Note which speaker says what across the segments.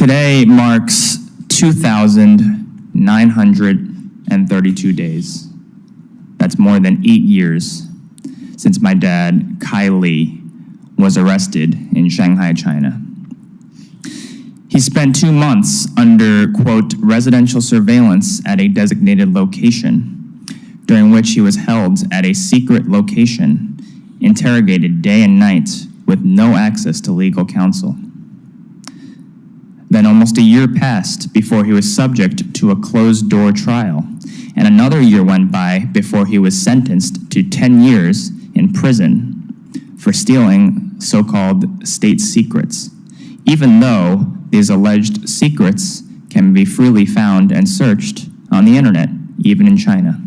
Speaker 1: Today marks 2,932 days. That's more than 8 years since my dad, Kai Li, was arrested in Shanghai, China. He spent 2 months under, quote, residential surveillance at a designated location, during which he was held at a secret location, interrogated day and night with no access to legal counsel. Then almost a year passed before he was subject to a closed-door trial, and another year went by before he was sentenced to 10 years in prison for stealing so-called state secrets, even though these alleged secrets can be freely found and searched on the internet, even in China.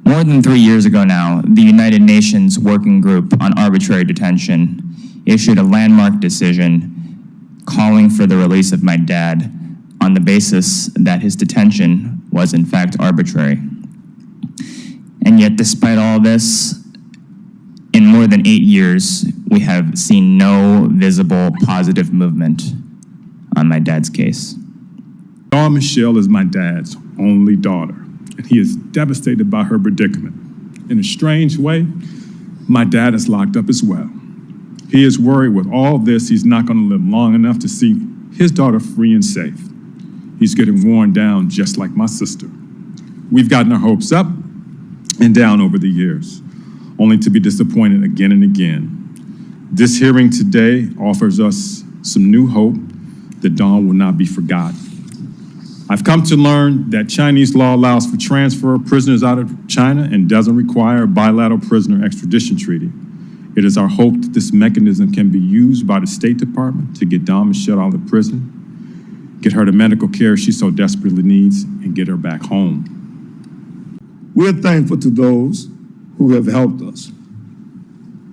Speaker 1: More than 3 years ago now, the United Nations Working Group on Arbitrary Detention issued a landmark decision calling for the release of my dad on the basis that his detention was in fact arbitrary. And yet, despite all this, in more than 8 years, we have seen no visible positive movement on my dad's case.
Speaker 2: Dawn Michelle is my dad's only daughter, and he is devastated by her predicament. In a strange way, my dad is locked up as well. He is worried with all this, he's not going to live long enough to see his daughter free and safe. He's getting worn down just like my sister. We've gotten our hopes up and down over the years, only to be disappointed again and again. This hearing today offers us some new hope that Dawn will not be forgotten. I've come to learn that Chinese law allows for transfer of prisoners out of China and doesn't require a bilateral prisoner extradition treaty. It is our hope that this mechanism can be used by the State Department to get Dawn Michelle out of prison, get her the medical care she so desperately needs, and get her back home.
Speaker 3: We're thankful to those who have helped us,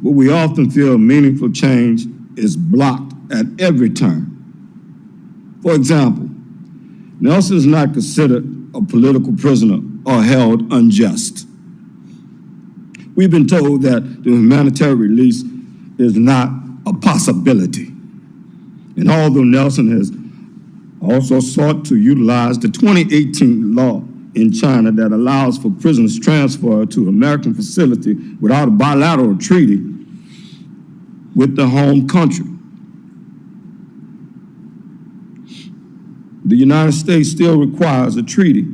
Speaker 3: but we often feel meaningful change is blocked at every turn. For example, Nelson is not considered a political prisoner or held unjust. We've been told that the humanitarian release is not a possibility. And although Nelson has also sought to utilize the 2018 law in China that allows for prisoners transferred to American facility without a bilateral treaty with the home country, the United States still requires a treaty,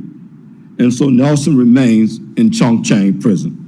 Speaker 3: and so Nelson remains in Chongqing prison.